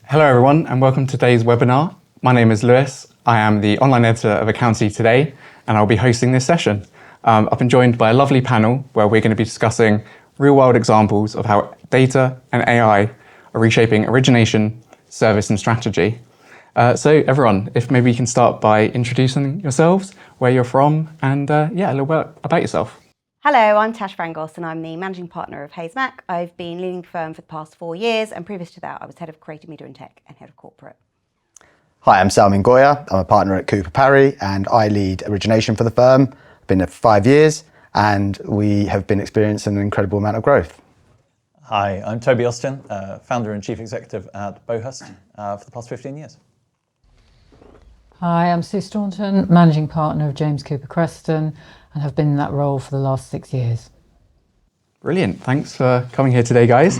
Hello everyone and welcome to today's webinar. My name is Lewis. I am the online editor of Accountancy today and I'll be hosting this session. I've been joined by a lovely panel where we're going to be discussing real-world examples of how data and AI are reshaping origination, service and strategy. So everyone, if maybe you can start by introducing yourselves, where you're from and a little bit about yourself. Hello, I'm Tash Frangos and I'm the managing partner of HaysMac. I've been leading the firm for the past 4 years and previous to that I was head of creative media and tech and head of corporate. Hi, I'm Salmin Goya. I'm a partner at Cooper Parry and I lead origination for the firm. I've been there for 5 years and we have been experiencing an incredible amount of growth. Hi, I'm Toby Austin, founder and chief executive at Beauhurst for the past 15 years. Hi, I'm Sue Staunton, managing partner of Cooper Kreston and have been in that role for the last 6 years. Brilliant, thanks for coming here today guys.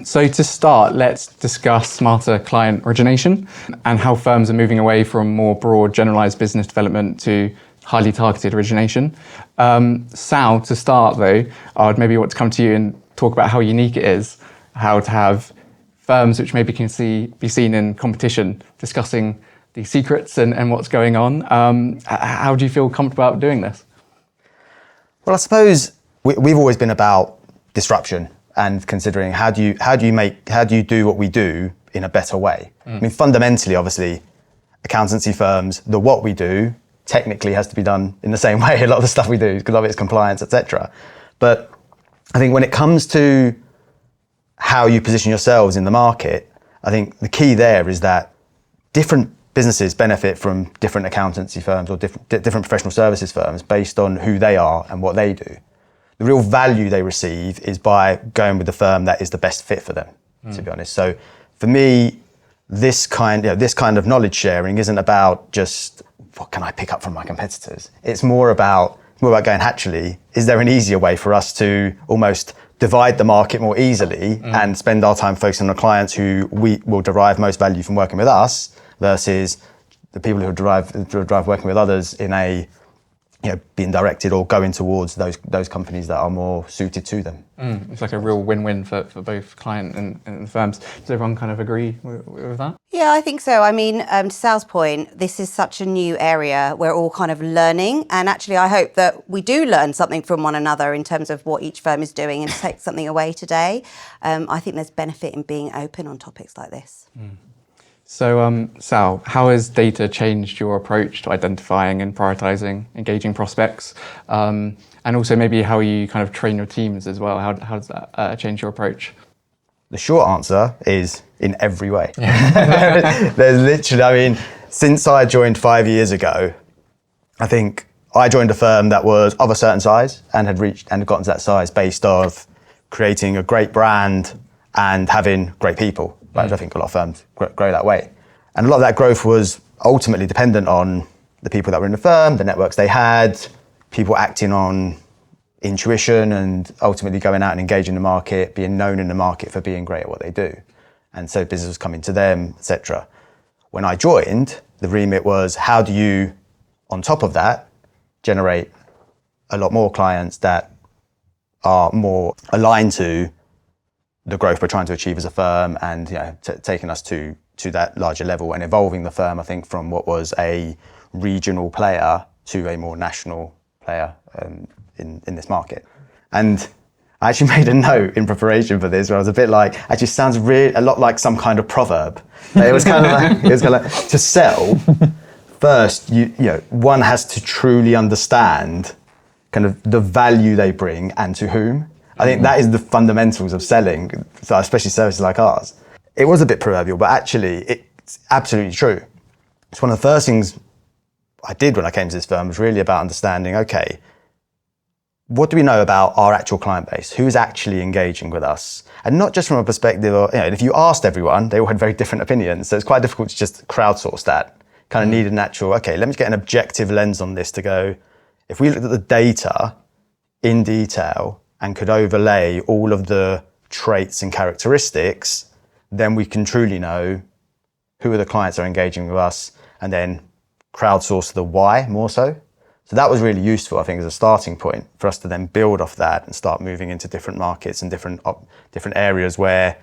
So to start, let's discuss smarter client origination and how firms are moving away from more broad generalised business development to highly targeted origination. Sal, to start though, I'd maybe want to come to you and talk about how unique it is, how to have firms which maybe can be seen in competition discussing the secrets and what's going on. How do you feel comfortable about doing this? Well, I suppose we've always been about disruption and considering how do you do what we do in a better way. I mean, fundamentally, obviously, accountancy firms, the what we do technically has to be done in the same way. A lot of the stuff we do, because of its compliance, etc. But I think when it comes to how you position yourselves in the market, I think the key there is that different businesses benefit from different accountancy firms or different professional services firms based on who they are and what they do. The real value they receive is by going with the firm that is the best fit for them, to be honest. So for me, this kind of knowledge sharing isn't about just what can I pick up from my competitors. It's more about going, actually, is there an easier way for us to almost divide the market more easily and spend our time focusing on the clients who we will derive most value from working with us versus the people who derive working with others in a, being directed or going towards those companies that are more suited to them. It's like a real win-win for both client and firms. Does everyone kind of agree with that? Yeah, I think so. I mean, to Sal's point, this is such a new area. We're all kind of learning. And actually, I hope that we do learn something from one another in terms of what each firm is doing and take something away today. I think there's benefit in being open on topics like this. So, Sal, how has data changed your approach to identifying and prioritising engaging prospects? And also maybe how you kind of train your teams as well. How does that change your approach? The short answer is in every way. There's literally, since I joined 5 years ago, I think I joined a firm that was of a certain size and had gotten to that size based off creating a great brand and having great people. Right? I think a lot of firms grow that way. And a lot of that growth was ultimately dependent on the people that were in the firm, the networks they had, people acting on intuition and ultimately going out and engaging the market, being known in the market for being great at what they do. And so business was coming to them, etc. When I joined, the remit was how do you, on top of that, generate a lot more clients that are more aligned to the growth we're trying to achieve as a firm and taking us to that larger level and evolving the firm, I think, from what was a regional player to a more national player in this market. And I actually made a note in preparation for this where I was a bit like, actually sounds a lot like some kind of proverb. It was kind of like to sell, first, one has to truly understand kind of the value they bring and to whom. I think that is the fundamentals of selling, so especially services like ours. It was a bit proverbial, but actually it's absolutely true. It's one of the first things I did when I came to this firm was really about understanding, okay, what do we know about our actual client base? Who's actually engaging with us? And not just from a perspective of, if you asked everyone, they all had very different opinions. So it's quite difficult to just crowdsource that. Kind of need a natural, okay, let me get an objective lens on this to go, if we looked at the data in detail, and could overlay all of the traits and characteristics, then we can truly know who are the clients that are engaging with us and then crowdsource the why more so. So that was really useful, I think, as a starting point for us to then build off that and start moving into different markets and different areas where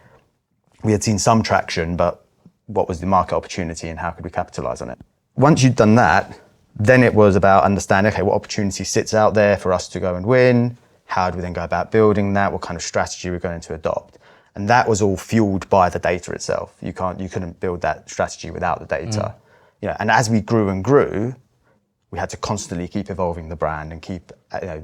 we had seen some traction, but what was the market opportunity and how could we capitalize on it. Once you'd done that, then it was about understanding, okay, what opportunity sits out there for us to go and win? How do we then go about building that? What kind of strategy we're going to adopt? And that was all fueled by the data itself. You couldn't build that strategy without the data. And as we grew and grew, we had to constantly keep evolving the brand and keep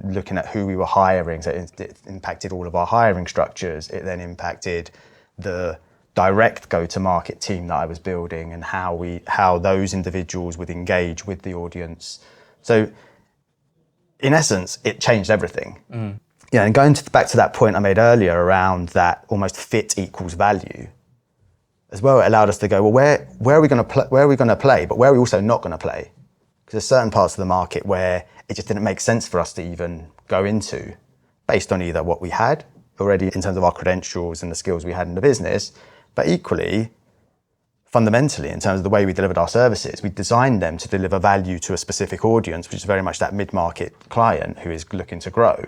looking at who we were hiring. So it impacted all of our hiring structures. It then impacted the direct go-to-market team that I was building and how those individuals would engage with the audience. So in essence, it changed everything. And going back to that point I made earlier around that almost fit equals value, as well, it allowed us to go, well, where are we going to play, but where are we also not going to play? Because there's certain parts of the market where it just didn't make sense for us to even go into, based on either what we had already in terms of our credentials and the skills we had in the business, but equally, fundamentally, in terms of the way we delivered our services, we designed them to deliver value to a specific audience, which is very much that mid-market client who is looking to grow.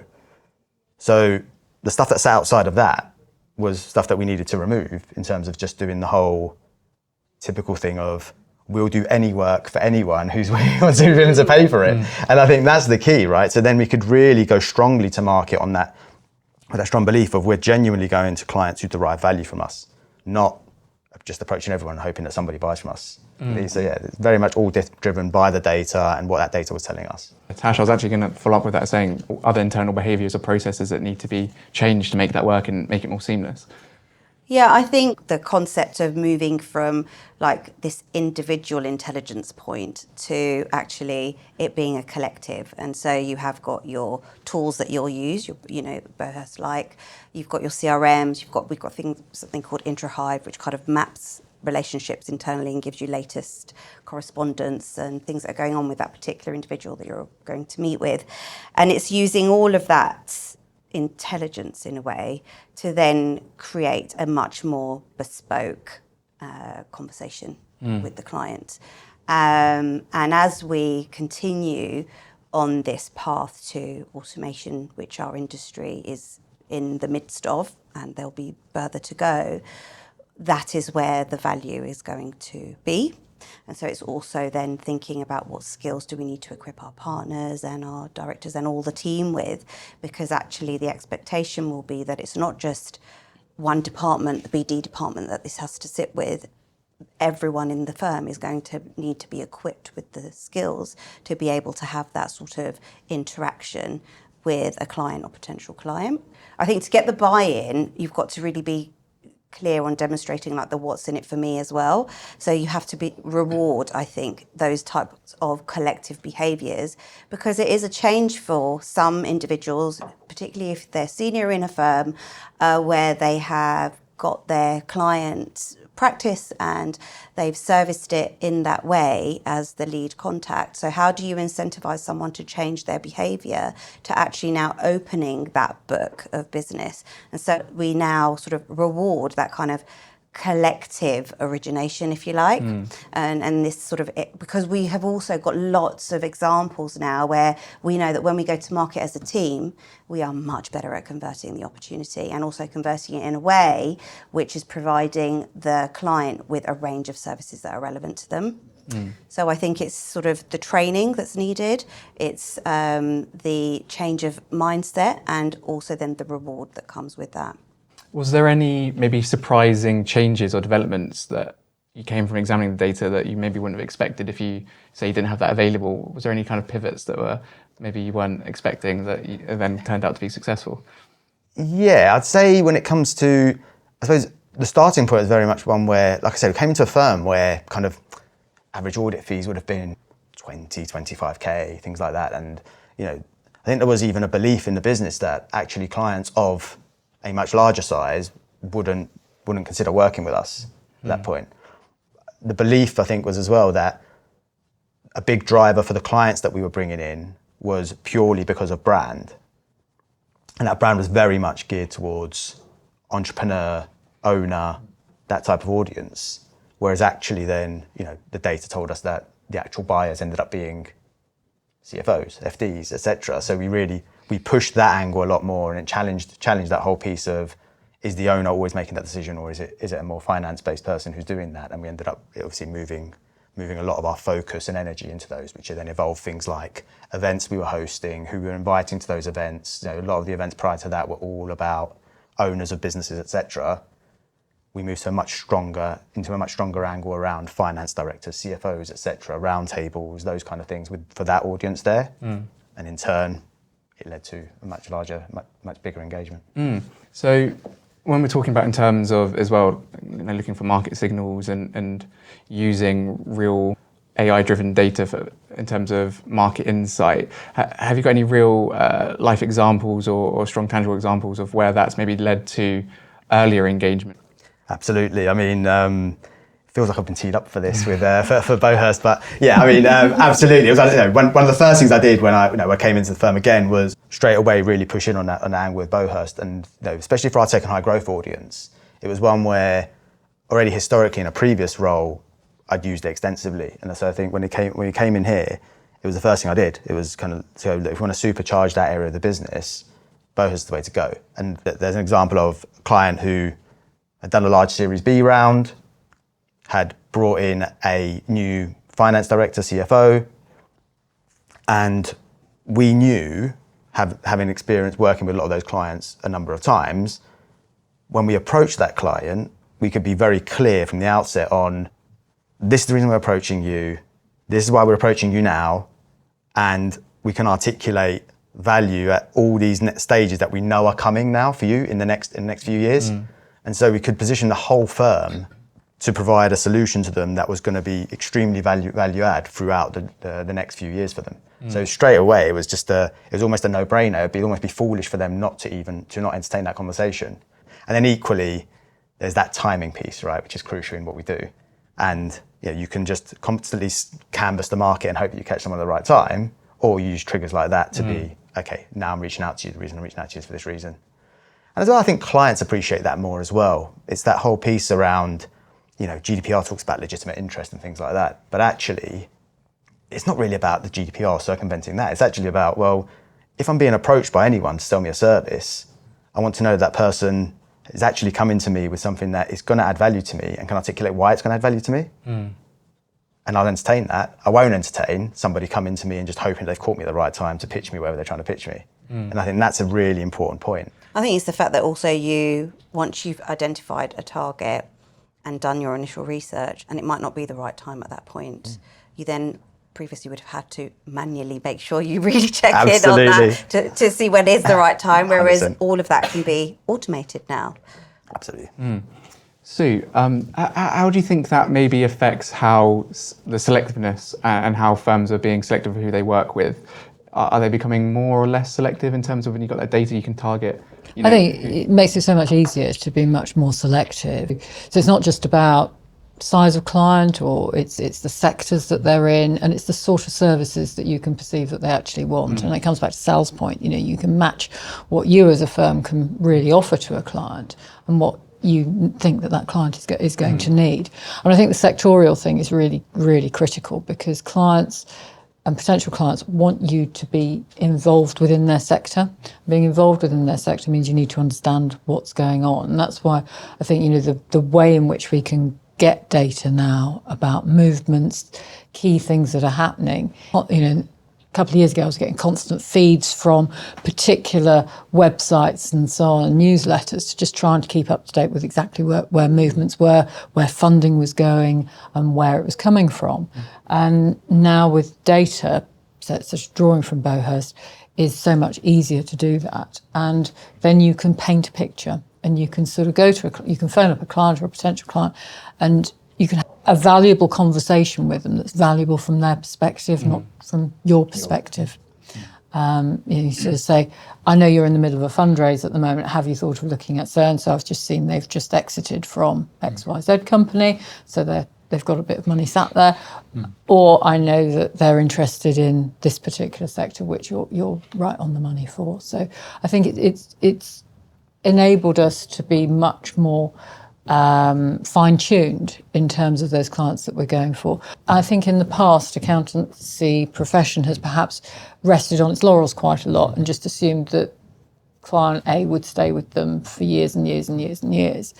So the stuff that's outside of that was stuff that we needed to remove in terms of just doing the whole typical thing of we'll do any work for anyone who's willing to pay for it. And I think that's the key, right? So then we could really go strongly to market on that, with that strong belief of we're genuinely going to clients who derive value from us, not just approaching everyone and hoping that somebody buys from us. So yeah, it's very much all driven by the data and what that data was telling us. Tash, I was actually going to follow up with that, saying other internal behaviours or processes that need to be changed to make that work and make it more seamless. Yeah, I think the concept of moving from like this individual intelligence point to actually it being a collective. And so you have got your tools that you'll use, Beauhurst, like you've got your CRMs, we've got something called IntraHive, which kind of maps relationships internally and gives you latest correspondence and things that are going on with that particular individual that you're going to meet with. And it's using all of that intelligence in a way to then create a much more bespoke conversation with the client. And as we continue on this path to automation, which our industry is in the midst of, and there'll be further to go, that is where the value is going to be. And so it's also then thinking about what skills do we need to equip our partners and our directors and all the team with, because actually the expectation will be that it's not just one department, the BD department, that this has to sit with. Everyone in the firm is going to need to be equipped with the skills to be able to have that sort of interaction with a client or potential client. I think to get the buy-in, you've got to really be clear on demonstrating like the what's in it for me as well. So you have to reward, I think, those types of collective behaviours, because it is a change for some individuals, particularly if they're senior in a firm where they have got their client practice and they've serviced it in that way as the lead contact. So how do you incentivize someone to change their behavior to actually now opening that book of business? And so we now sort of reward that kind of collective origination, if you like, and this sort of, because we have also got lots of examples now where we know that when we go to market as a team, we are much better at converting the opportunity and also converting it in a way which is providing the client with a range of services that are relevant to them. So I think it's sort of the training that's needed, it's the change of mindset, and also then the reward that comes with that. Was there any maybe surprising changes or developments that you came from examining the data that you maybe wouldn't have expected if you say you didn't have that available? Was there any kind of pivots that were maybe you weren't expecting that then turned out to be successful? Yeah, I'd say when it comes to, I suppose the starting point is very much one where, like I said, we came into a firm where kind of average audit fees would have been 20, 25K, things like that. And, I think there was even a belief in the business that actually clients of a much larger size wouldn't consider working with us at that point. The belief, I think, was as well that a big driver for the clients that we were bringing in was purely because of brand. And that brand was very much geared towards entrepreneur, owner, that type of audience. Whereas actually then, the data told us that the actual buyers ended up being CFOs, FDs, etc. So we pushed that angle a lot more, and it challenged that whole piece of, is the owner always making that decision, or is it a more finance-based person who's doing that? And we ended up obviously moving a lot of our focus and energy into those, which then evolved things like events we were hosting, who we were inviting to those events. A lot of the events prior to that were all about owners of businesses, etc. We moved into a much stronger angle around finance directors, CFOs, etc., roundtables, those kind of things for that audience there. And in turn, it led to a much larger, much bigger engagement. So when we're talking about in terms of as well, looking for market signals and using real AI-driven data in terms of market insight, have you got any real life examples or strong tangible examples of where that's maybe led to earlier engagement? Absolutely. I mean, feels like I've been teed up for this with for Beauhurst, but yeah, I mean, absolutely. It was one of the first things I did when I came into the firm again was straight away really push in on that angle with Beauhurst, and especially for our tech and high growth audience, it was one where already historically in a previous role I'd used it extensively, and so I think when we came in here, it was the first thing I did. It was kind of, so if we want to supercharge that area of the business, Beauhurst is the way to go. And there's an example of a client who had done a large Series B round, had brought in a new finance director, CFO, and we knew, having experience working with a lot of those clients a number of times, when we approached that client, we could be very clear from the outset on, this is the reason we're approaching you, this is why we're approaching you now, and we can articulate value at all these stages that we know are coming now for you in the next few years. And so we could position the whole firm to provide a solution to them that was going to be extremely value add throughout the next few years for them. So straight away, it was almost a no-brainer. It'd almost be foolish for them not entertain that conversation. And then equally, there's that timing piece, right, which is crucial in what we do. And you can just constantly canvass the market and hope that you catch someone at the right time, or you use triggers like that to be, okay, now I'm reaching out to you. The reason I'm reaching out to you is for this reason. And as well, I think clients appreciate that more as well. It's that whole piece around, GDPR talks about legitimate interest and things like that, but actually, it's not really about the GDPR circumventing that. It's actually about, well, if I'm being approached by anyone to sell me a service, I want to know that person is actually coming to me with something that is going to add value to me and can articulate why it's going to add value to me. And I'll entertain that. I won't entertain somebody coming to me and just hoping they've caught me at the right time to pitch me wherever they're trying to pitch me. And I think that's a really important point. I think it's the fact that also once you've identified a target and done your initial research, and it might not be the right time at that point, you then previously would have had to manually make sure you really check in on that to see when is the right time, whereas 100%. All of that can be automated now. Absolutely. Sue, how do you think that maybe affects how the selectiveness and how firms are being selective of who they work with? Are they becoming more or less selective in terms of when you've got that data you can target? I think it makes it so much easier to be much more selective. So it's not just about size of client, or it's the sectors that they're in, and it's the sort of services that you can perceive that they actually want. And it comes back to Sal's point, you can match what you as a firm can really offer to a client and what you think that client is going to need. And I think the sectorial thing is really, really critical, because clients and potential clients want you to be involved within their sector. Being involved within their sector means you need to understand what's going on. And that's why I think, the way in which we can get data now about movements, key things that are happening. A couple of years ago, I was getting constant feeds from particular websites and so on, newsletters, just trying to keep up to date with exactly where movements were, where funding was going, and where it was coming from. And now with data, such as drawing from Beauhurst, is so much easier to do that. And then you can paint a picture, and you can sort of you can phone up a client or a potential client, and you can have a valuable conversation with them that's valuable from their perspective, not from your perspective. You sort of say, I know you're in the middle of a fundraise at the moment. Have you thought of looking at so-and-so? I've just seen they've just exited from XYZ company, so they've got a bit of money sat there. Or I know that they're interested in this particular sector, which you're right on the money for. So I think it's enabled us to be much more fine-tuned in terms of those clients that we're going for. I think in the past, accountancy profession has perhaps rested on its laurels quite a lot and just assumed that client A would stay with them for years and years and years and years.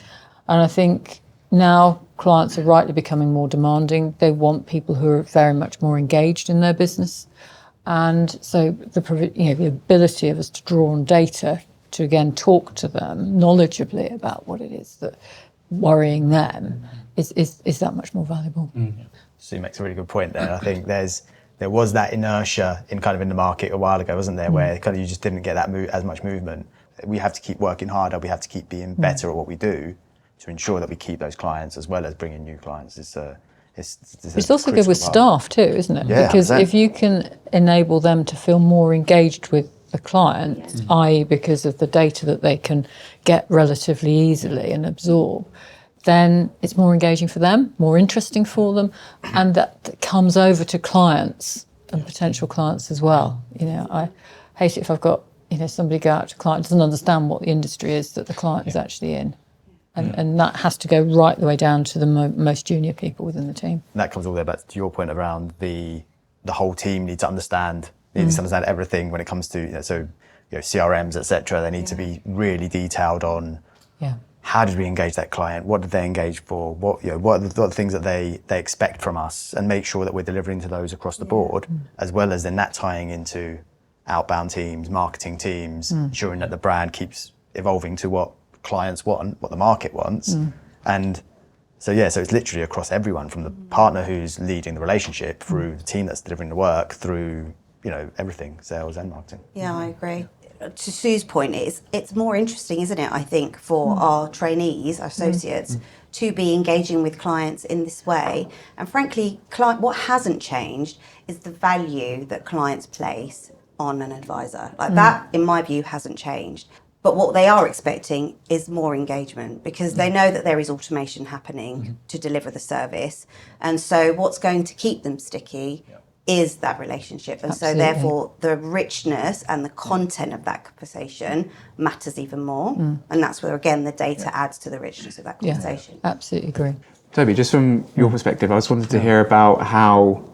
And I think now clients are rightly becoming more demanding. They want people who are very much more engaged in their business. And so the ability of us to draw on data to, again, talk to them knowledgeably about what it is that worrying them is that much more valuable. Sue makes a really good point there. I think there was that inertia in the market a while ago, wasn't there, where you just didn't get as much movement. We have to keep working harder. We have to keep being better at what we do to ensure that we keep those clients as well as bringing new clients. It's also good with staff too, isn't it? Yeah, because 100%. if you can enable them to feel more engaged with the client, i.e. because of the data that they can get relatively easily and absorb, then it's more engaging for them, more interesting for them, and that comes over to clients and potential clients as well. I hate it if I've got somebody go out to a client doesn't understand what the industry is that the client is actually in. And that has to go right the way down to the most junior people within the team. And that comes all the way back to your point around the whole team needs to understand everything when it comes to CRMs, etc. They need to be really detailed on how did we engage that client, what did they engage for, what are the things that they expect from us, and make sure that we're delivering to those across the board, as well as then that tying into outbound teams, marketing teams, ensuring that the brand keeps evolving to what clients want, what the market wants. And so it's literally across everyone, from the partner who's leading the relationship through the team that's delivering the work, through everything, sales and marketing. Yeah, I agree. To Sue's point, it's more interesting, isn't it, I think, for our trainees, our associates, to be engaging with clients in this way. And frankly, what hasn't changed is the value that clients place on an advisor. That, in my view, hasn't changed. But what they are expecting is more engagement, because they know that there is automation happening to deliver the service. And so what's going to keep them sticky is that relationship. And Absolutely. so therefore the richness and the content of that conversation matters even more. And that's where, again, the data adds to the richness of that conversation. Yeah, absolutely agree. Toby, just from your perspective, I just wanted to hear about how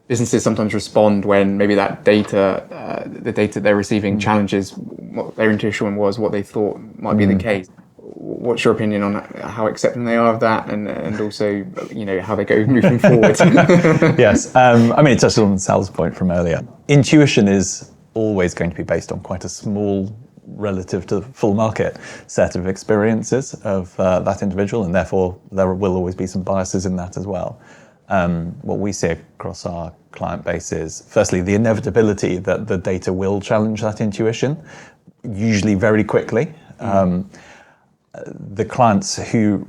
businesses sometimes respond when maybe that data, the data they're receiving challenges what their intuition was, what they thought might be the case. What's your opinion on how accepting they are of that, and also how they go moving forward? Yes, it touched on Sal's point from earlier. Intuition is always going to be based on quite a small, relative to the full market, set of experiences of that individual, and therefore there will always be some biases in that as well. What we see across our client base is, firstly, the inevitability that the data will challenge that intuition, usually very quickly. The clients who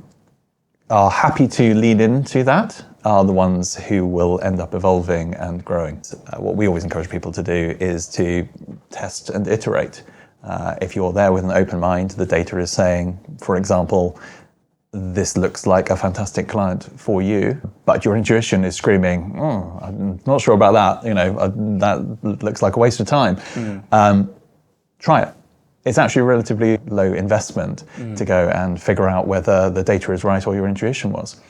are happy to lean into that are the ones who will end up evolving and growing. What we always encourage people to do is to test and iterate. If you're there with an open mind, the data is saying, for example, this looks like a fantastic client for you, but your intuition is screaming, I'm not sure about that, that looks like a waste of time. Try it. It's actually a relatively low investment to go and figure out whether the data is right or your intuition was.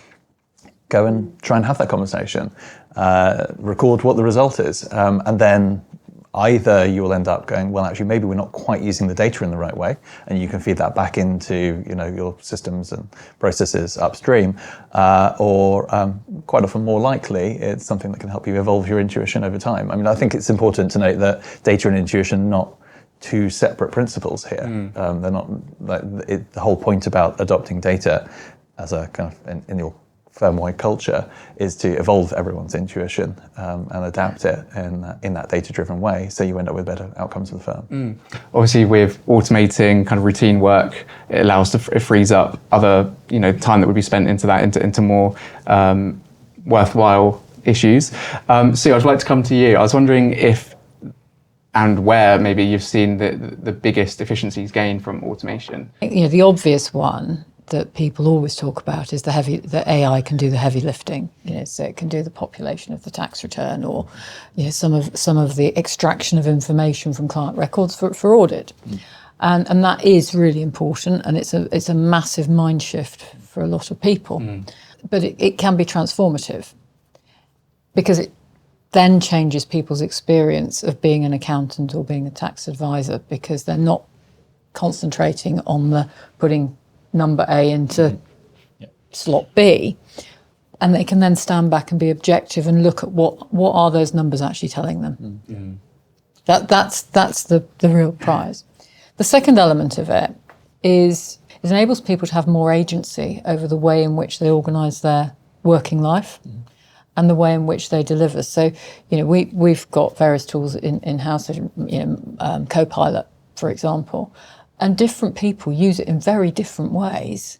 Go and try and have that conversation, record what the result is, and then either you will end up going, well, actually, maybe we're not quite using the data in the right way, and you can feed that back into your systems and processes upstream, or quite often more likely, it's something that can help you evolve your intuition over time. I think it's important to note that data and intuition are not two separate principles here. They're not. The whole point about adopting data as a kind of in your firm-wide culture is to evolve everyone's intuition and adapt it in that data-driven way, so you end up with better outcomes for the firm. Obviously, with automating kind of routine work, it frees up other time that would be spent into more worthwhile issues. Sue, I'd like to come to you. I was wondering if and where maybe you've seen the biggest efficiencies gained from automation. The obvious one that people always talk about is that AI can do the heavy lifting. So it can do the population of the tax return, or some of the extraction of information from client records for audit, and that is really important, and it's a massive mind shift for a lot of people. But it can be transformative, because it then changes people's experience of being an accountant or being a tax advisor, because they're not concentrating on the putting number A into slot B, and they can then stand back and be objective and look at what are those numbers actually telling them. That's the real prize. The second element of it is it enables people to have more agency over the way in which they organise their working life and the way in which they deliver. So, we've got various tools in-house, Copilot, for example, and different people use it in very different ways.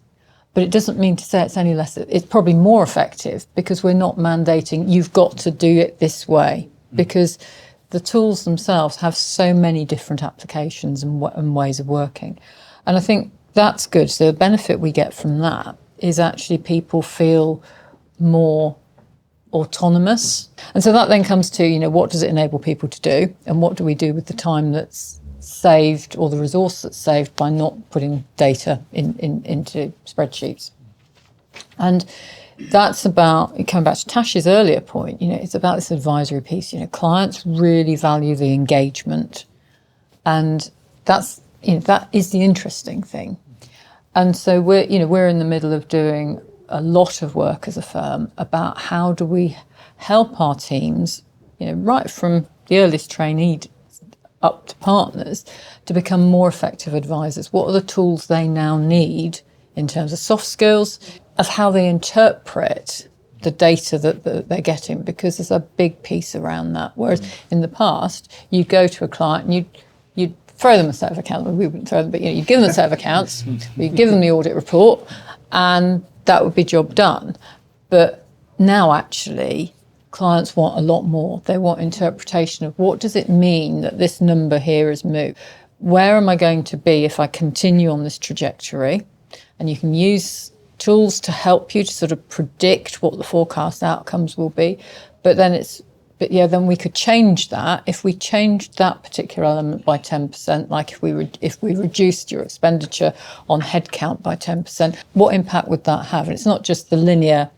But it doesn't mean to say it's any less, it's probably more effective because we're not mandating you've got to do it this way, because the tools themselves have so many different applications and ways of working. And I think that's good. So the benefit we get from that is actually people feel more autonomous. And so that then comes to, what does it enable people to do? And what do we do with the time that's saved or the resource that's saved by not putting data into spreadsheets? And that's about, coming back to Tash's earlier point, it's about this advisory piece. Clients really value the engagement. And that's, that is the interesting thing. And so we're in the middle of doing a lot of work as a firm about how do we help our teams, right from the earliest trainee up to partners, to become more effective advisors. What are the tools they now need in terms of soft skills, of how they interpret the data that they're getting, because there's a big piece around that. Whereas in the past, you go to a client and you'd throw them a set of accounts. We wouldn't throw them, but you'd give them a set of accounts, you'd give them the audit report, and that would be job done. But now actually, clients want a lot more. They want interpretation of what does it mean that this number here has moved? Where am I going to be if I continue on this trajectory? And you can use tools to help you to sort of predict what the forecast outcomes will be. But then then we could change that. If we changed that particular element by 10%, like if we reduced your expenditure on headcount by 10%, what impact would that have? And it's not just the linear,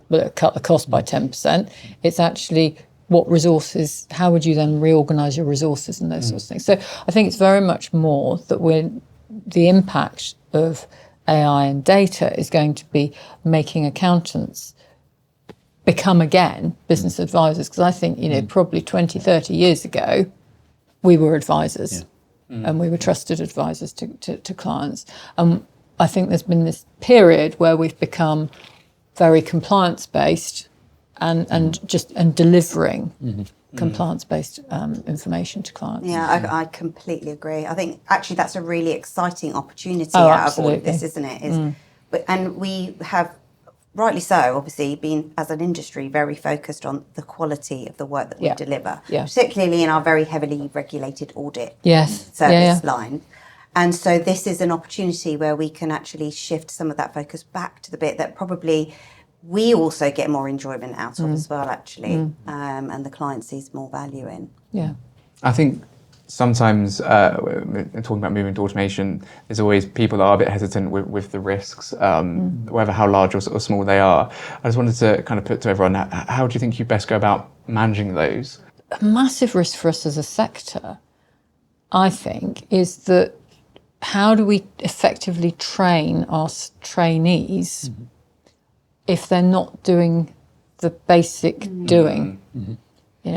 well, cut the cost by 10%. It's actually what resources, how would you then reorganise your resources and those sorts of things. So I think it's very much more that the impact of AI and data is going to be making accountants become again business advisors, because I think probably 20, 30 years ago we were advisors and we were trusted advisors to clients, and I think there's been this period where we've become very compliance based and delivering compliance based information to clients. Yeah, I completely agree. I think actually that's a really exciting opportunity Oh, out of all of absolutely. this, isn't it? And we have, rightly so, obviously, been, as an industry, very focused on the quality of the work that we deliver, particularly in our very heavily regulated audit service line. And so this is an opportunity where we can actually shift some of that focus back to the bit that probably we also get more enjoyment out of as well, actually, and the client sees more value in. Yeah. I think sometimes talking about moving to automation, there's always people that are a bit hesitant with the risks, whether how large or small they are. I just wanted to kind of put to everyone, how do you think you best go about managing those? A massive risk for us as a sector, I think, is that how do we effectively train our trainees if they're not doing the basic doing?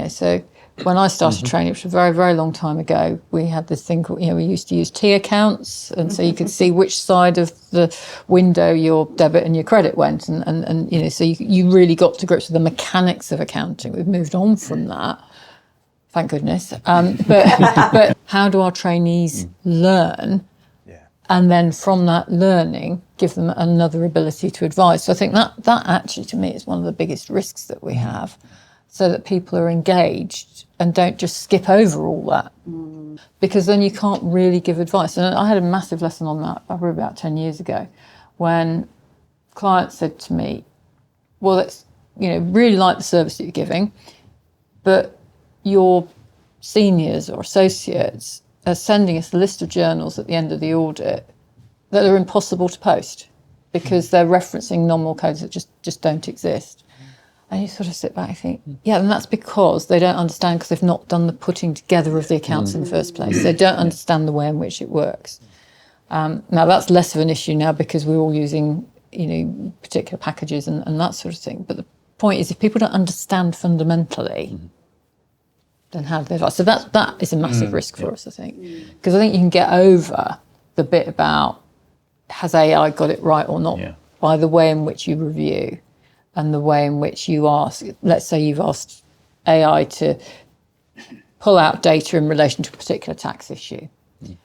So when I started training, which was a very, very long time ago, we had this thing called, we used to use T accounts, and so you could see which side of the window your debit and your credit went, and so you really got to grips with the mechanics of accounting. We've moved on from that, thank goodness. But how do our trainees learn? And then from that learning, give them another ability to advise. So I think that actually, to me, is one of the biggest risks that we have, so that people are engaged and don't just skip over all that, because then you can't really give advice. And I had a massive lesson on that probably about 10 years ago, when clients said to me, well, that's, really like the service that you're giving, but your seniors or associates are sending us a list of journals at the end of the audit that are impossible to post because they're referencing nominal codes that just don't exist. And you sort of sit back and think, and that's because they don't understand, because they've not done the putting together of the accounts in the first place. They don't understand the way in which it works. Now that's less of an issue now because we're all using, particular packages and that sort of thing. But the point is, if people don't understand fundamentally, then how do they? So that is a massive risk for us, I think, because I think you can get over the bit about has AI got it right or not by the way in which you review and the way in which you ask. Let's say you've asked AI to pull out data in relation to a particular tax issue,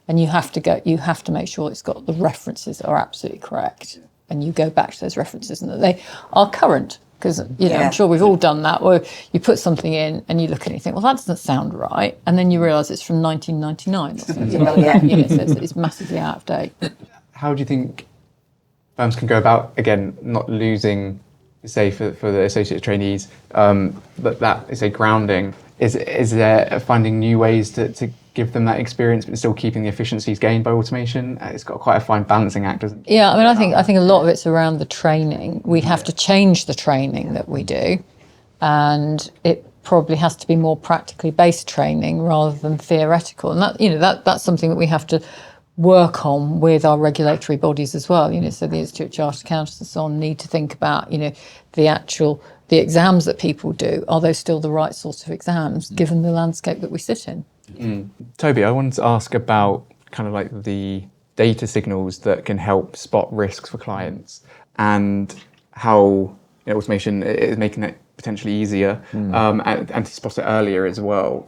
and you have to make sure it's got the references are absolutely correct, and you go back to those references and that they are current. Because I'm sure we've all done that, where you put something in and you look at it and you think, well, that doesn't sound right, and then you realise it's from 1999 or something. So it's massively out of date. How do you think firms can go about, again, not losing, say, for the associate trainees, but that is a grounding? Is there finding new ways to give them that experience, but still keeping the efficiencies gained by automation? It's got quite a fine balancing act, doesn't it? Yeah, I think a lot of it's around the training. We have to change the training that we do, and it probably has to be more practically based training rather than theoretical. And that's something that we have to work on with our regulatory bodies as well. So the Institute of Chartered Accountants and so on need to think about, the exams that people do. Are those still the right sorts of exams given the landscape that we sit in? Toby, I wanted to ask about kind of like the data signals that can help spot risks for clients and how automation is making it potentially easier and to spot it earlier as well.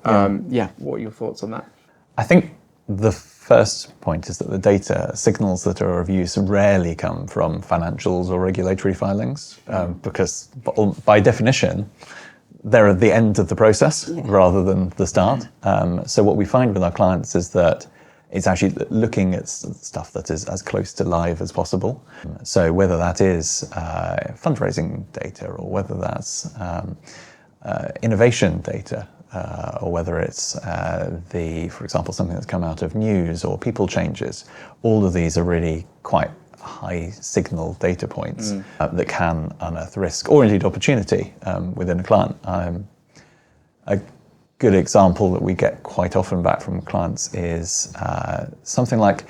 What are your thoughts on that? I think the first point is that the data signals that are of use rarely come from financials or regulatory filings because by definition, they're at the end of the process rather than the start. So what we find with our clients is that it's actually looking at stuff that is as close to live as possible. So whether that is fundraising data or whether that's innovation data, or whether it's for example, something that's come out of news or people changes, all of these are really quite high signal data points that can unearth risk or indeed opportunity within a client. A good example that we get quite often back from clients is something like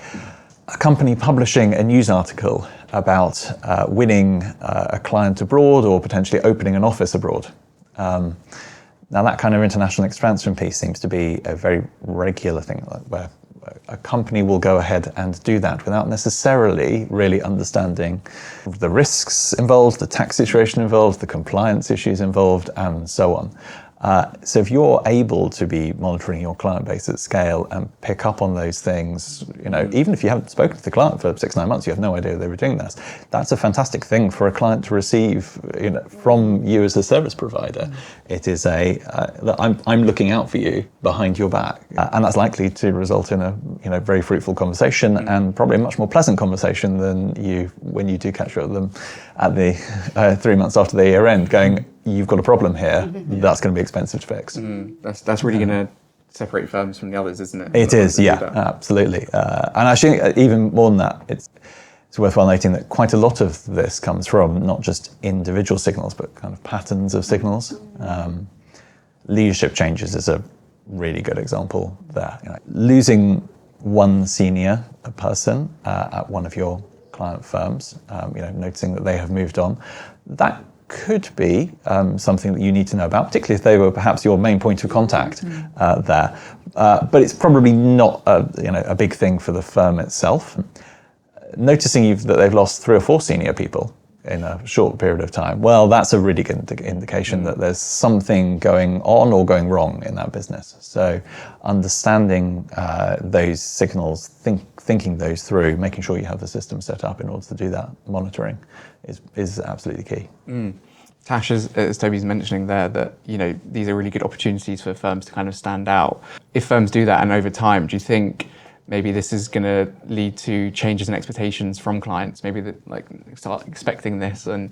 a company publishing a news article about winning a client abroad or potentially opening an office abroad. Now that kind of international expansion piece seems to be a very regular thing, where a company will go ahead and do that without necessarily really understanding the risks involved, the tax situation involved, the compliance issues involved, and so on. So if you're able to be monitoring your client base at scale and pick up on those things, even if you haven't spoken to the client for 6-9 months, you have no idea they were doing this. That's a fantastic thing for a client to receive, from you as a service provider. It is that I'm looking out for you behind your back, and that's likely to result in a very fruitful conversation and probably a much more pleasant conversation than when you do catch up with them at the 3 months after the year end, going, you've got a problem here, that's going to be expensive to fix. That's really going to separate firms from the others, isn't it? It is, absolutely. And I think even more than that, it's worthwhile noting that quite a lot of this comes from not just individual signals, but kind of patterns of signals. Leadership changes is a really good example there. Losing one senior person at one of your client firms, noticing that they have moved on, that could be something that you need to know about, particularly if they were perhaps your main point of contact there. But it's probably not a big thing for the firm itself. Noticing that they've lost 3 or 4 senior people in a short period of time, well, that's a really good indication that there's something going on or going wrong in that business. So understanding those signals, thinking those through, making sure you have the system set up in order to do that monitoring is absolutely key. Tash, as Toby's mentioning there, that these are really good opportunities for firms to kind of stand out. If firms do that, and over time, do you think maybe this is going to lead to changes in expectations from clients? Maybe that start expecting this, and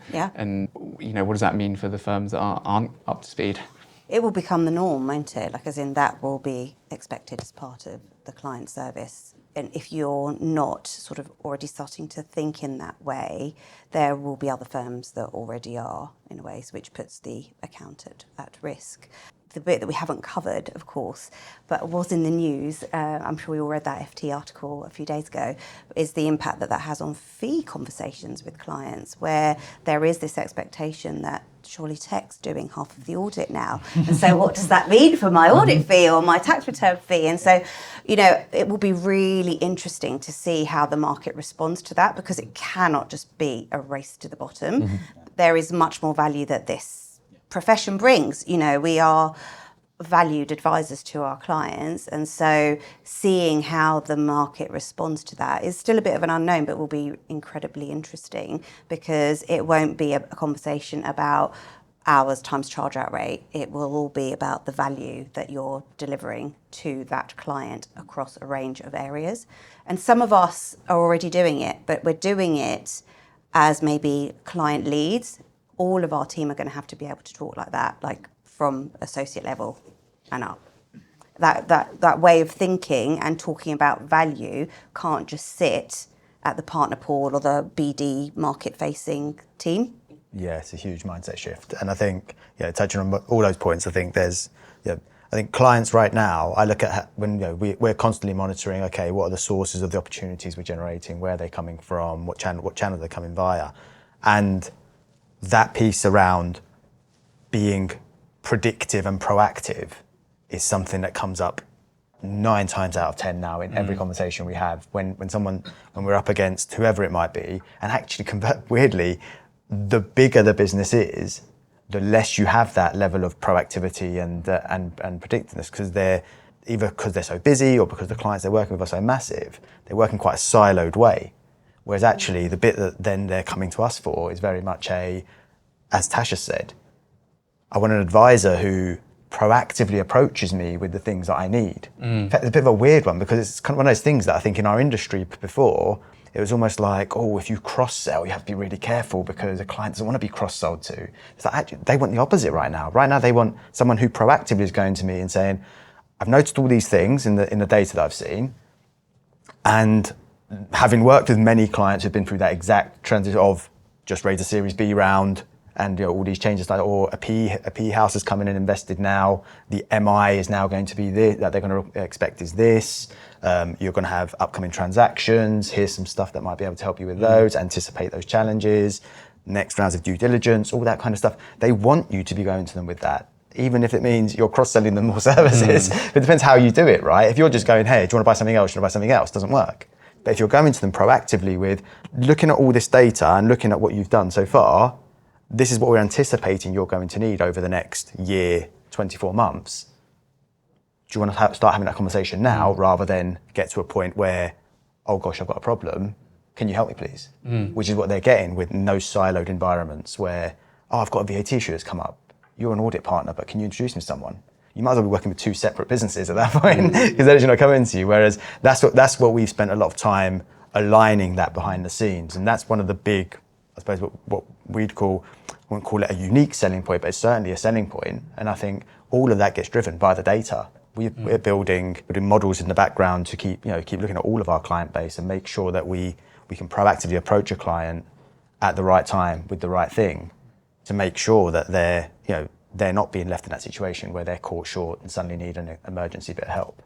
what does that mean for the firms that aren't up to speed? It will become the norm, won't it? As in that will be expected as part of the client service. And if you're not sort of already starting to think in that way, there will be other firms that already are in a way, which puts the accountant at risk. the bit that we haven't covered, of course, but was in the news, I'm sure we all read that FT article a few days ago, is the impact that has on fee conversations with clients, where there is this expectation that surely tech's doing half of the audit now. And so what does that mean for my audit fee or my tax return fee? And so, it will be really interesting to see how the market responds to that, because it cannot just be a race to the bottom. There is much more value that this profession brings. We are valued advisors to our clients, and so seeing how the market responds to that is still a bit of an unknown, but will be incredibly interesting, because it won't be a conversation about hours times charge out rate. It will all be about the value that you're delivering to that client across a range of areas. And some of us are already doing it, but we're doing it as maybe client leads. All of our team are going to have to be able to talk like that, like from associate level and up. That way of thinking and talking about value can't just sit at the partner pool or the BD market-facing team. Yeah, it's a huge mindset shift. And I think, touching on all those points, I think there's, I think clients right now, I look at when we're constantly monitoring, okay, what are the sources of the opportunities we're generating, where are they coming from, what channel they're coming via. And that piece around being predictive and proactive is something that comes up 9 times out of 10 now in every conversation we have when we're up against whoever it might be. And actually, weirdly, the bigger the business is, the less you have that level of proactivity and predictiveness, because they're so busy or because the clients they're working with are so massive. They work in quite a siloed way. Whereas actually the bit that then they're coming to us for is very much as Tasha said, I want an advisor who proactively approaches me with the things that I need. In fact, it's a bit of a weird one, because it's kind of one of those things that I think in our industry before, it was almost like, if you cross-sell, you have to be really careful because a client doesn't want to be cross-sold to. It's like, actually, they want the opposite right now. Right now, they want someone who proactively is going to me and saying, I've noticed all these things in the data that I've seen, and having worked with many clients who've been through that exact transition of just raised a Series B round and all these changes, or a PE house has come in and invested now, the MI is now going to be this, that they're going to expect is this, you're going to have upcoming transactions, here's some stuff that might be able to help you with those, anticipate those challenges, next rounds of due diligence, all that kind of stuff. They want you to be going to them with that, even if it means you're cross-selling them more services. It depends how you do it, right? If you're just going, hey, do you want to buy something else? Do you want to buy something else? It doesn't work. But if you're going to them proactively with looking at all this data and looking at what you've done so far, this is what we're anticipating you're going to need over the next year, 24 months. Do you want to start having that conversation now rather than get to a point where, oh gosh, I've got a problem. Can you help me, please? Which is what they're getting with no siloed environments where, I've got a VAT issue that's come up. You're an audit partner, but can you introduce me to someone? You might as well be working with 2 separate businesses at that point, because they're just going to come into you. Whereas that's what we've spent a lot of time aligning that behind the scenes. And that's one of the big, I suppose, what we'd call, I won't call it a unique selling point, but it's certainly a selling point. And I think all of that gets driven by the data. We're building models in the background to keep looking at all of our client base and make sure that we can proactively approach a client at the right time with the right thing to make sure that they're not being left in that situation where they're caught short and suddenly need an emergency bit of help.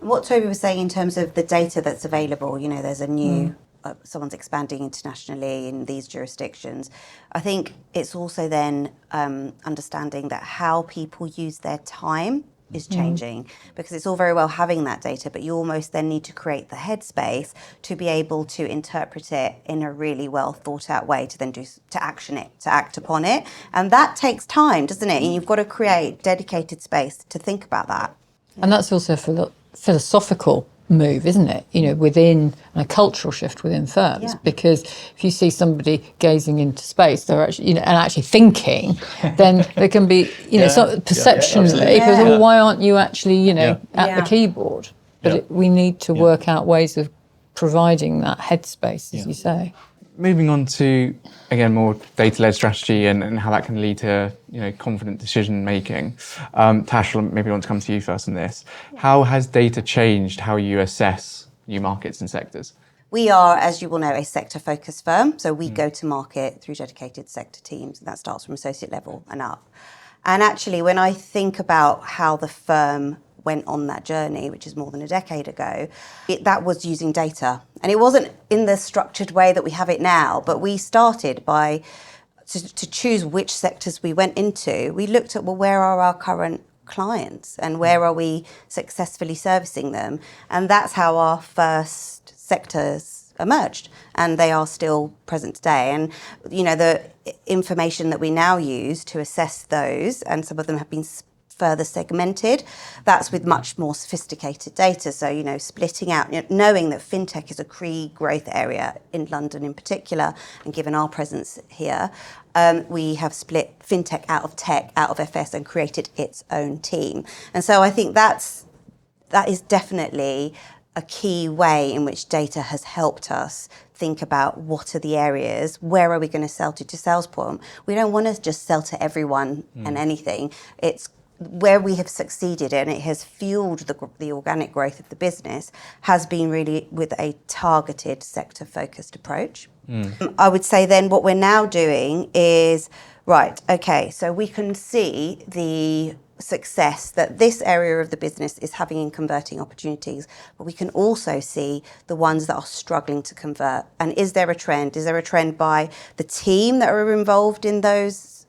What Toby was saying in terms of the data that's available, there's a new, someone's expanding internationally in these jurisdictions. I think it's also then understanding that how people use their time is changing, because it's all very well having that data, but you almost then need to create the headspace to be able to interpret it in a really well thought out way to then action it, to act upon it. And that takes time, doesn't it? And you've got to create dedicated space to think about that. And that's also a philosophical move, isn't it? Within a cultural shift within firms, because if you see somebody gazing into space, they're actually, and actually thinking, then there can be, perceptionally, because why aren't you actually, at the keyboard? But we need to work out ways of providing that headspace, as you say. Moving on to, again, more data-led strategy and how that can lead to, confident decision-making. Tash, maybe I want to come to you first on this. How has data changed how you assess new markets and sectors? We are, as you will know, a sector-focused firm. So we go to market through dedicated sector teams, and that starts from associate level and up. And actually, when I think about how the firm went on that journey, which is more than a decade ago, that was using data. And it wasn't in the structured way that we have it now, but we started by, to choose which sectors we went into, we looked at, well, where are our current clients and where are we successfully servicing them? And that's how our first sectors emerged, and they are still present today. And the information that we now use to assess those, and some of them have been further segmented, that's with much more sophisticated data. So, splitting out, knowing that fintech is a key growth area in London in particular, and given our presence here, we have split fintech out of tech, out of FS, and created its own team. And so I think that is definitely a key way in which data has helped us think about what are the areas, where are we going to sell to sales point. We don't want to just sell to everyone and anything. It's where we have succeeded, and it has fueled the organic growth of the business, has been really with a targeted sector-focused approach. I would say then what we're now doing is, right, okay, so we can see the success that this area of the business is having in converting opportunities, but we can also see the ones that are struggling to convert. And is there a trend? Is there a trend by the team that are involved in those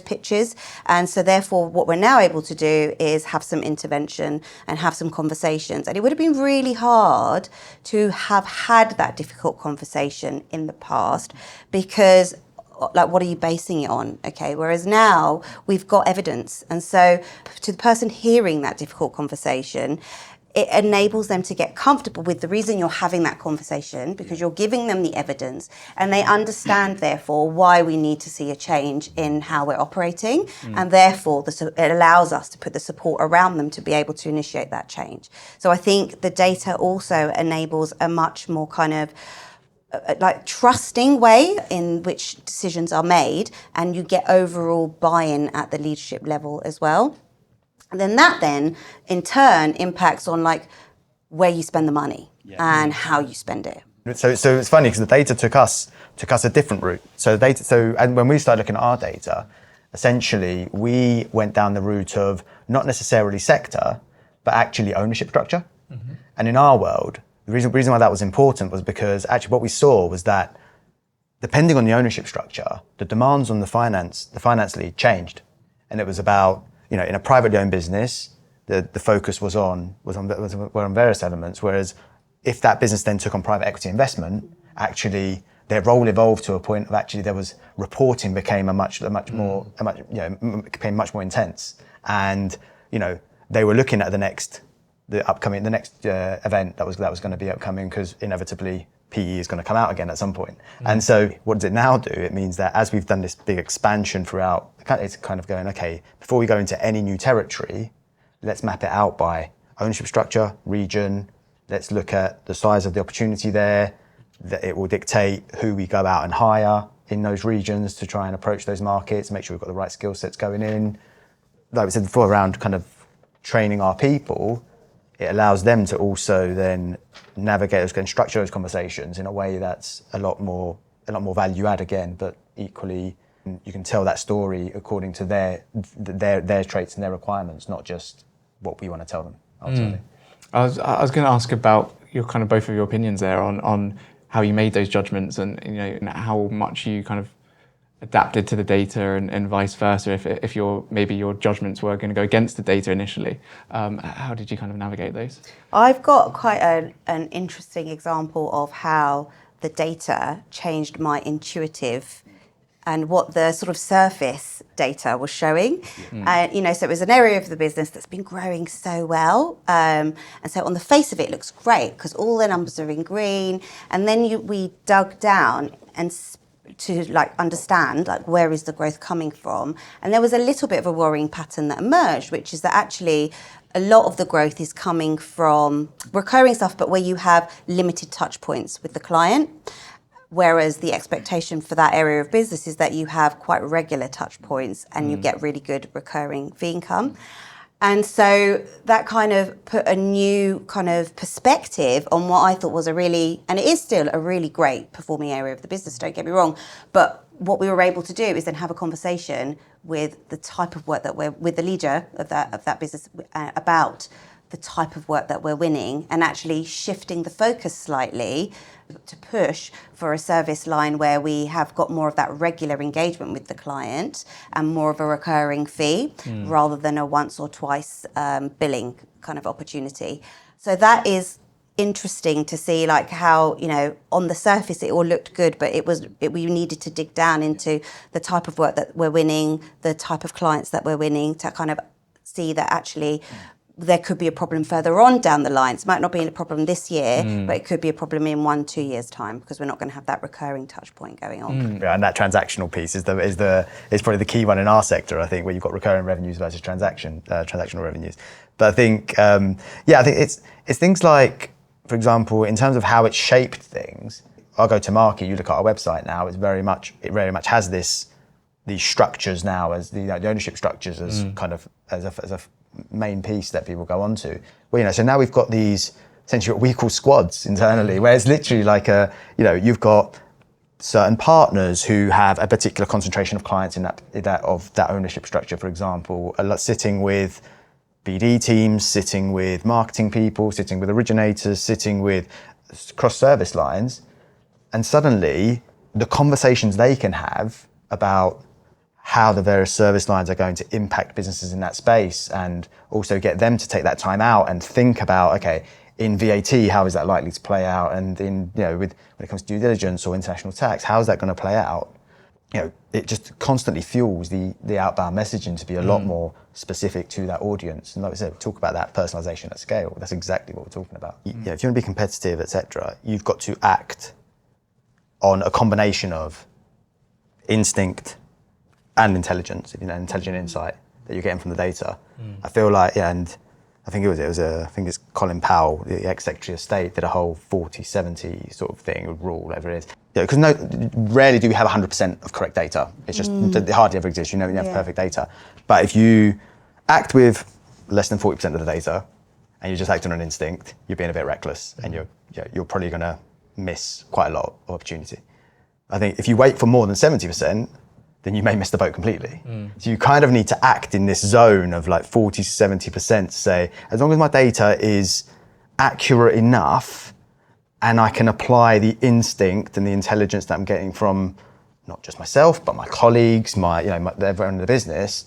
pitches? And so therefore what we're now able to do is have some intervention and have some conversations. And it would have been really hard to have had that difficult conversation in the past, because what are you basing it on? Okay, whereas now we've got evidence. And so to the person hearing that difficult conversation, it enables them to get comfortable with the reason you're having that conversation, because you're giving them the evidence, and they understand, therefore, why we need to see a change in how we're operating. And therefore, it allows us to put the support around them to be able to initiate that change. So I think the data also enables a much more kind of trusting way in which decisions are made, and you get overall buy-in at the leadership level as well. And then that in turn impacts on where you spend the money and how you spend it. So it's funny because the data took us a different route. And when we started looking at our data, essentially we went down the route of not necessarily sector, but actually ownership structure. And in our world, the reason why that was important was because actually what we saw was that depending on the ownership structure, the demands on the finance lead changed. And it was about, in a privately owned business, the focus was on various elements. Whereas if that business then took on private equity investment, actually their role evolved to a point of actually there was reporting became much more intense. And, they were looking at the next event that was going to be upcoming, because inevitably PE is going to come out again at some point. And so what does it now do? It means that as we've done this big expansion throughout, it's kind of going, okay, before we go into any new territory, let's map it out by ownership structure, region. Let's look at the size of the opportunity there. That it will dictate who we go out and hire in those regions to try and approach those markets, make sure we've got the right skill sets going in. Like we said before, around kind of training our people, it allows them to also then navigate those and structure those conversations in a way that's a lot more value add again, but equally you can tell that story according to their traits and their requirements, not just what we want to tell them ultimately. I was going to ask about your kind of both of your opinions there on how you made those judgments, and and how much you kind of adapted to the data and vice versa. If maybe your judgments were going to go against the data initially, how did you kind of navigate those? I've got quite an interesting example of how the data changed my intuitive and what the sort of surface data was showing. So it was an area of the business that's been growing so well. And so on the face of it looks great because all the numbers are in green. And then we dug down and to understand where is the growth coming from. And there was a little bit of a worrying pattern that emerged, which is that actually a lot of the growth is coming from recurring stuff, but where you have limited touch points with the client. Whereas the expectation for that area of business is that you have quite regular touch points and you get really good recurring fee income. And so that kind of put a new kind of perspective on what I thought was a really, and it is still a really great performing area of the business, don't get me wrong. But what we were able to do is then have a conversation with the type of work that we're, with the leader of that business about the type of work that we're winning, and actually shifting the focus slightly to push for a service line where we have got more of that regular engagement with the client and more of a recurring fee rather than a once or twice billing kind of opportunity. So that is interesting to see, like how, you know, on the surface it all looked good, but we needed to dig down into the type of work that we're winning, the type of clients that we're winning, to kind of see that actually there could be a problem further on down the line. It might not be a problem this year, but it could be a problem in 1-2 years' time, because we're not going to have that recurring touch point going on. Yeah, and that transactional piece is probably the key one in our sector, I think, where you've got recurring revenues versus transactional revenues. But I think, I think it's things like, for example, in terms of how it's shaped things, I'll go to market, you look at our website now, it very much has these structures now as the ownership structures as kind of as a main piece that people go on to. Well, you know, so now we've got these essentially what we call squads internally, where it's literally like you've got certain partners who have a particular concentration of clients in that ownership structure, for example, a lot sitting with BD teams, sitting with marketing people, sitting with originators, sitting with cross service lines, and suddenly the conversations they can have about how the various service lines are going to impact businesses in that space, and also get them to take that time out and think about, okay, in VAT, how is that likely to play out? And in, when it comes to due diligence or international tax, how is that going to play out? It just constantly fuels the outbound messaging to be a lot more specific to that audience. And like I said, we talk about that personalization at scale. That's exactly what we're talking about. If you want to be competitive, etc., you've got to act on a combination of instinct and intelligence, intelligent insight that you're getting from the data. I feel like, and I think I think it's Colin Powell, the ex-Secretary of State, did a whole 40-70 sort of thing, rule, whatever it is. Because rarely do we have 100% of correct data. It's just, it hardly ever exists. You never have perfect data. But if you act with less than 40% of the data, and you just act on an instinct, you're being a bit reckless, and you're probably going to miss quite a lot of opportunity. I think if you wait for more than 70%, then you may miss the boat completely. So you kind of need to act in this zone of like 40 to 70% to say, as long as my data is accurate enough and I can apply the instinct and the intelligence that I'm getting from not just myself, but my colleagues, everyone in the business,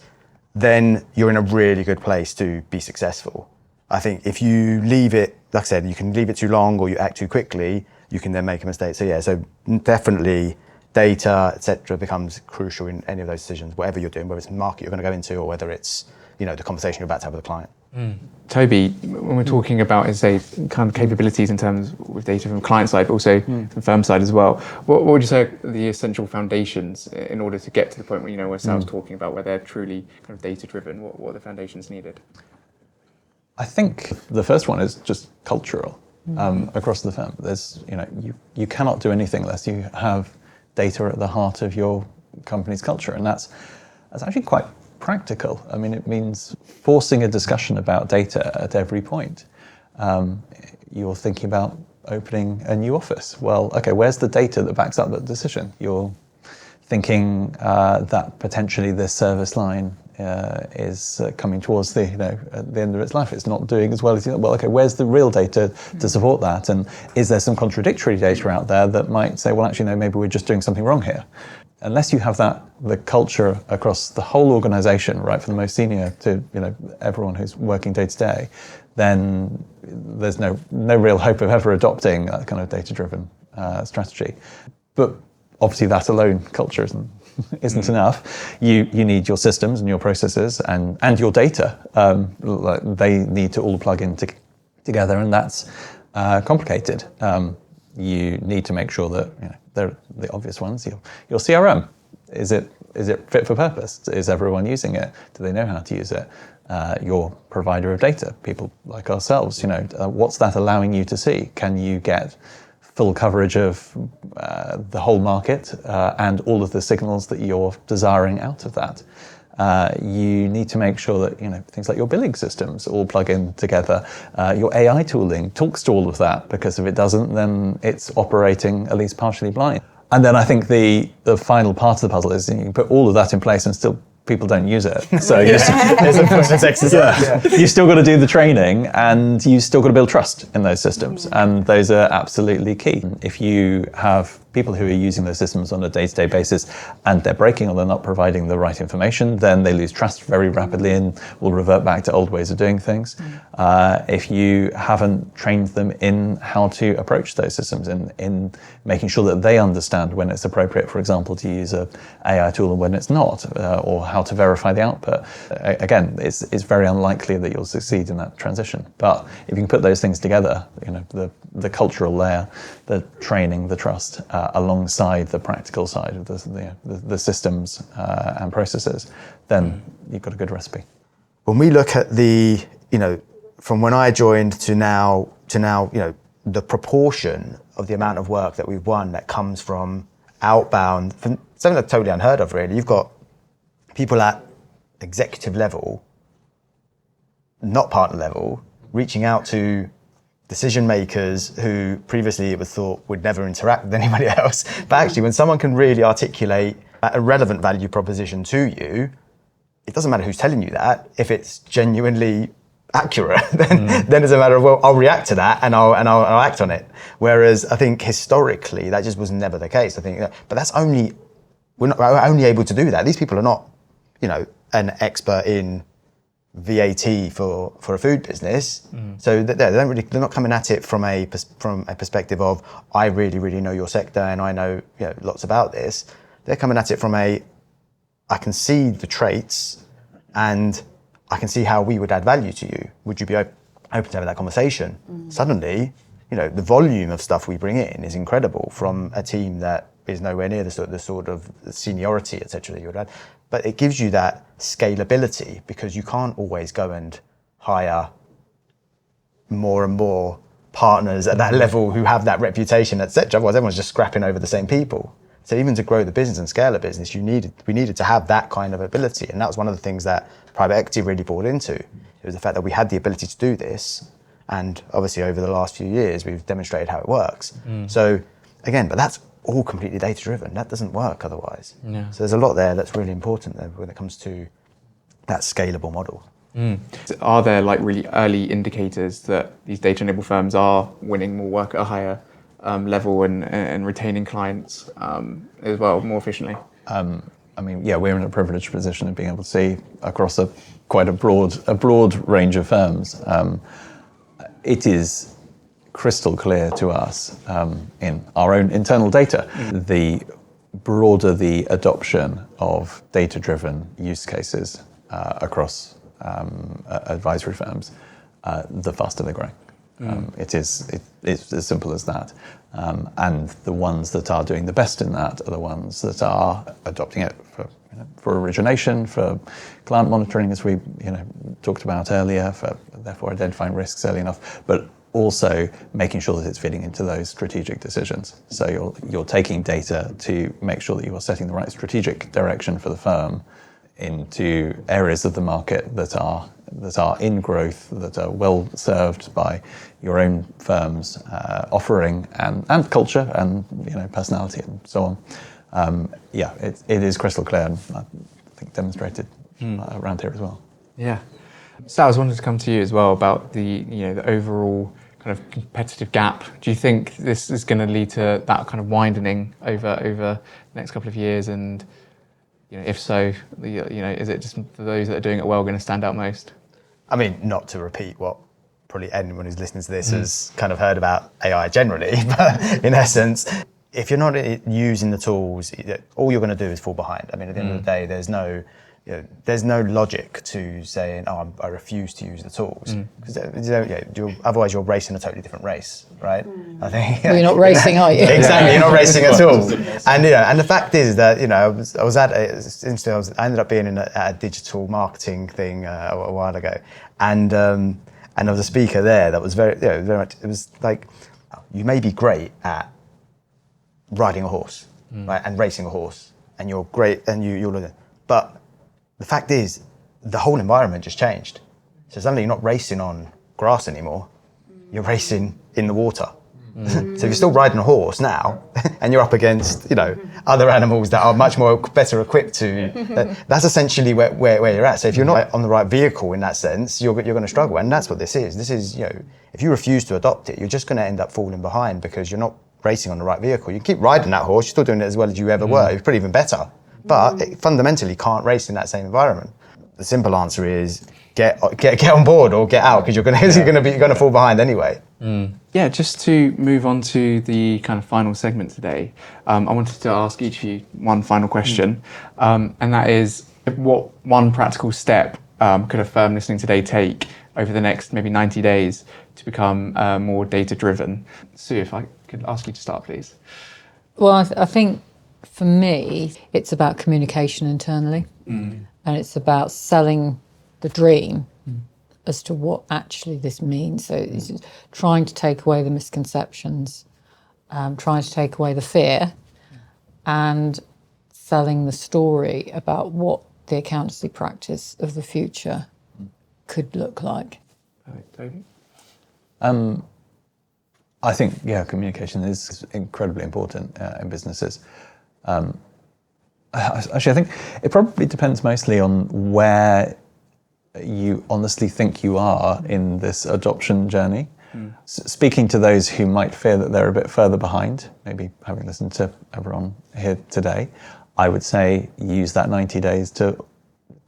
then you're in a really good place to be successful. I think if you leave it, like I said, you can leave it too long or you act too quickly, you can then make a mistake. So definitely data, etc., becomes crucial in any of those decisions, whatever you're doing, whether it's the market you're going to go into or whether it's the conversation you're about to have with a client. Toby, when we're talking about, say, kind of capabilities in terms with data from client side, but also from firm side as well, what would you say are the essential foundations in order to get to the point where where Sal's talking about where they're truly kind of data driven? What are the foundations needed? I think the first one is just cultural across the firm. There's you cannot do anything unless you have data at the heart of your company's culture, and that's actually quite practical. I mean, it means forcing a discussion about data at every point. You're thinking about opening a new office. Well, okay, where's the data that backs up that decision? You're thinking that potentially this service line is coming towards the at the end of its life. It's not doing as well as well. Okay, where's the real data to support that? And is there some contradictory data out there that might say, well, actually, no, maybe we're just doing something wrong here? Unless you have the culture across the whole organisation, right, from the most senior to everyone who's working day to day, then there's no real hope of ever adopting that kind of data-driven strategy. But obviously, that alone, culture isn't enough. You need your systems and your processes and your data. They need to all plug in together, and that's complicated. You need to make sure that they're the obvious ones. Your CRM, is it fit for purpose? Is everyone using it? Do they know how to use it? Your provider of data, people like ourselves, what's that allowing you to see? Can you get full coverage of the whole market and all of the signals that you're desiring out of that? You need to make sure that things like your billing systems all plug in together. Your AI tooling talks to all of that, because if it doesn't, then it's operating at least partially blind. And then I think the final part of the puzzle is you can put all of that in place and still people don't use it. So There's a pointless exercise. you still got to do the training, and you still got to build trust in those systems, and those are absolutely key. If you have people who are using those systems on a day-to-day basis and they're breaking or they're not providing the right information, then they lose trust very rapidly and will revert back to old ways of doing things. If you haven't trained them in how to approach those systems, in making sure that they understand when it's appropriate, for example, to use an AI tool and when it's not, or how to verify the output, again, it's very unlikely that you'll succeed in that transition. But if you can put those things together, the cultural layer, the training, the trust, alongside the practical side of the systems and processes, then you've got a good recipe. When we look at from when I joined to now, the proportion of the amount of work that we've won that comes from outbound, from something that's totally unheard of, really. You've got people at executive level, not partner level, reaching out to decision makers who previously it was thought would never interact with anybody else. But actually, when someone can really articulate a relevant value proposition to you, it doesn't matter who's telling you that. If it's genuinely accurate, then it's a matter of, well, I'll react to that and I'll act on it. Whereas I think historically that just was never the case. I think, but that's we're only able to do that. These people are not, an expert in VAT for a food business, so they're not coming at it from a perspective of, I really know your sector and I know lots about this. They're coming at it from I can see the traits and I can see how we would add value to you. Would you be open to having that conversation? Suddenly, the volume of stuff we bring in is incredible from a team that is nowhere near the sort of seniority, etc. that you would add. But it gives you that scalability, because you can't always go and hire more and more partners at that level who have that reputation, etc. Otherwise, everyone's just scrapping over the same people. So even to grow the business and scale a business, we needed to have that kind of ability. And that was one of the things that private equity really bought into. It was the fact that we had the ability to do this. And obviously over the last few years, we've demonstrated how it works. So again, but that's all completely data driven. That doesn't work otherwise. Yeah. So there's a lot there that's really important there when it comes to that scalable model. Are there really early indicators that these data enabled firms are winning more work at a higher level and retaining clients as well more efficiently? We're in a privileged position of being able to see across quite a broad range of firms. It is crystal clear to us in our own internal data, the broader the adoption of data-driven use cases across advisory firms, the faster they're growing. It's as simple as that. And the ones that are doing the best in that are the ones that are adopting it for origination, for client monitoring, as we talked about earlier, for therefore identifying risks early enough, but also making sure that it's fitting into those strategic decisions. So you're taking data to make sure that you are setting the right strategic direction for the firm into areas of the market that are in growth, that are well served by your own firm's offering and culture and personality and so on. It is crystal clear, and I think demonstrated around here as well. Yeah. So I wanted to come to you as well about the overall kind of competitive gap. Do you think this is going to lead to that kind of widening over the next couple of years? And if so, is it just those that are doing it well going to stand out most? I mean, not to repeat what probably anyone who's listening to this has kind of heard about AI generally, but in essence, if you're not using the tools, all you're going to do is fall behind. I mean, at the end of the day, there's no logic to saying, "Oh, I refuse to use the tools," because otherwise you're racing a totally different race, right? I think you're not racing, are you? Exactly, you're not racing at all. And the fact is that I ended up being at a digital marketing thing a while ago, and there was a speaker there that was very much. It was like, you may be great at riding a horse, right, and racing a horse, and you're great, and you're, but the fact is, the whole environment just changed. So suddenly you're not racing on grass anymore, you're racing in the water. So if you're still riding a horse now, and you're up against, other animals that are much more better equipped to, that's essentially where you're at. So if you're not on the right vehicle in that sense, you're going to struggle. And that's what this is. This is, if you refuse to adopt it, you're just going to end up falling behind because you're not racing on the right vehicle. You keep riding that horse, you're still doing it as well as you ever were. You're probably even better. But it fundamentally can't race in that same environment. The simple answer is get on board or get out, because you're going to fall behind anyway. Yeah, just to move on to the kind of final segment today, I wanted to ask each of you one final question, and that is, what one practical step could a firm listening today take over the next maybe 90 days to become more data-driven? Sue, if I could ask you to start, please. Well, I think for me, it's about communication internally, and it's about selling the dream as to what actually this means. So it's trying to take away the misconceptions, trying to take away the fear, and selling the story about what the accountancy practice of the future could look like. Toby? I think, communication is incredibly important in businesses. Actually, I think it probably depends mostly on where you honestly think you are in this adoption journey. Speaking to those who might fear that they're a bit further behind, maybe having listened to everyone here today, I would say use that 90 days to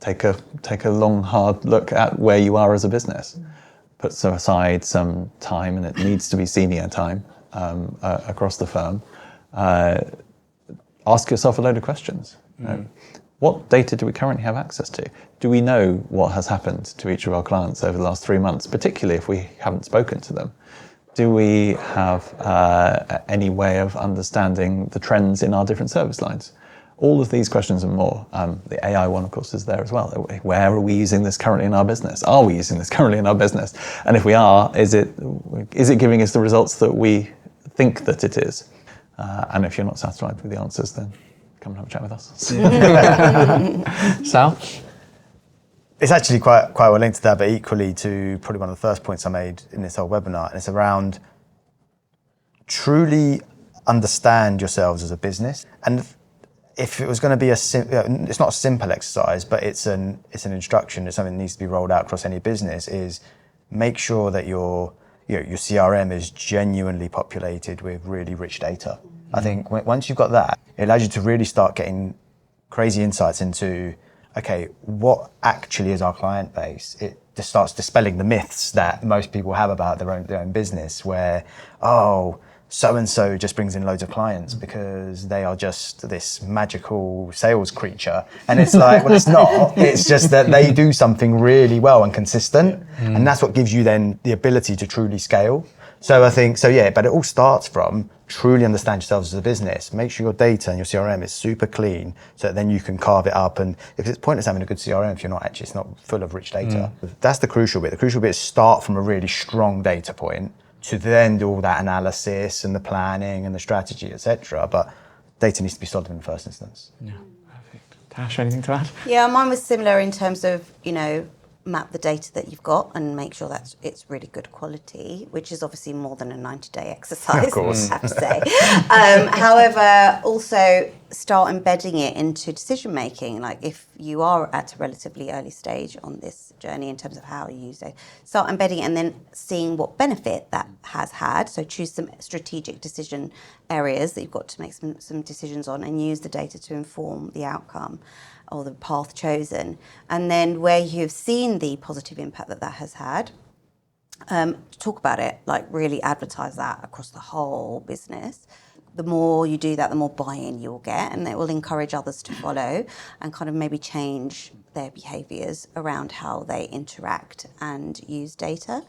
take a long, hard look at where you are as a business. Put aside some time, and it needs to be senior time across the firm. Ask yourself a load of questions. What data do we currently have access to? Do we know what has happened to each of our clients over the last 3 months, particularly if we haven't spoken to them? Do we have any way of understanding the trends in our different service lines? All of these questions and more. The AI one, of course, is there as well. Where are we using this currently in our business? Are we using this currently in our business? And if we are, is it giving us the results that we think that it is? And if you're not satisfied with the answers, then come and have a chat with us. Sal? It's actually quite well linked to that, but equally to probably one of the first points I made in this whole webinar, and it's around truly understand yourselves as a business. And if it was going to be it's not a simple exercise, but it's an instruction, it's something that needs to be rolled out across any business, is make sure that your CRM is genuinely populated with really rich data. I think once you've got that, it allows you to really start getting crazy insights into, okay, what actually is our client base? It just starts dispelling the myths that most people have about their own business, where, so-and-so just brings in loads of clients because they are just this magical sales creature. And it's like, well, it's not. It's just that they do something really well and consistent. And that's what gives you then the ability to truly scale. So I think, but it all starts from truly understand yourselves as a business. Make sure your data and your CRM is super clean, so that then you can carve it up. And because it's pointless having a good CRM if it's not full of rich data. That's the crucial bit. The crucial bit is start from a really strong data point to then do all that analysis and the planning and the strategy, etc. But data needs to be solid in the first instance. Yeah, perfect. Tash, anything to add? Yeah, mine was similar in terms of, map the data that you've got and make sure that it's really good quality, which is obviously more than a 90-day exercise, of course. I have to say. However, also start embedding it into decision making. Like if you are at a relatively early stage on this journey in terms of how you use it, start embedding it and then seeing what benefit that has had. So choose some strategic decision areas that you've got to make some decisions on, and use the data to inform the outcome or the path chosen. And then where you've seen the positive impact that has had, talk about it, like really advertise that across the whole business. The more you do that, the more buy-in you'll get, and it will encourage others to follow and kind of maybe change their behaviours around how they interact and use data.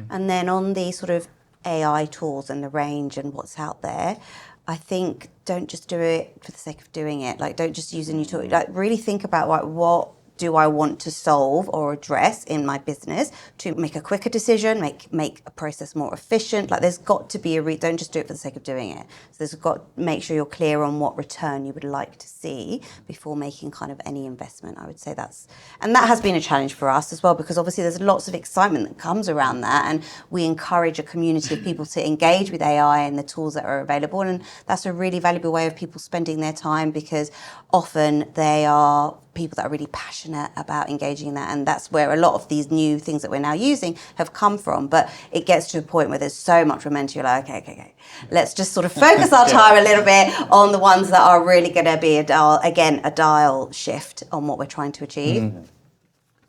And then on the sort of AI tools and the range and what's out there, I think don't just do it for the sake of doing it. Like, don't just use a new tool. Like, really think about what do I want to solve or address in my business to make a quicker decision, make a process more efficient. Like there's got to be don't just do it for the sake of doing it. So there's got to make sure you're clear on what return you would like to see before making kind of any investment. I would say that has been a challenge for us as well, because obviously there's lots of excitement that comes around that, and we encourage a community of people to engage with AI and the tools that are available, and that's a really valuable way of people spending their time, because often they are people that are really passionate about engaging in that, and that's where a lot of these new things that we're now using have come from. But it gets to a point where there's so much momentum, you're like, okay, let's just sort of focus our time a little bit on the ones that are really going to be a dial shift on what we're trying to achieve.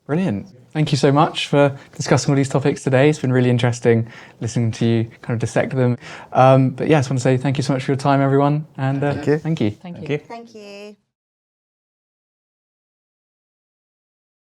Brilliant. Thank you so much for discussing all these topics today. It's been really interesting listening to you kind of dissect them. But yeah, I just want to say thank you so much for your time, everyone. And Thank you. Thank you. Thank you. Thank you.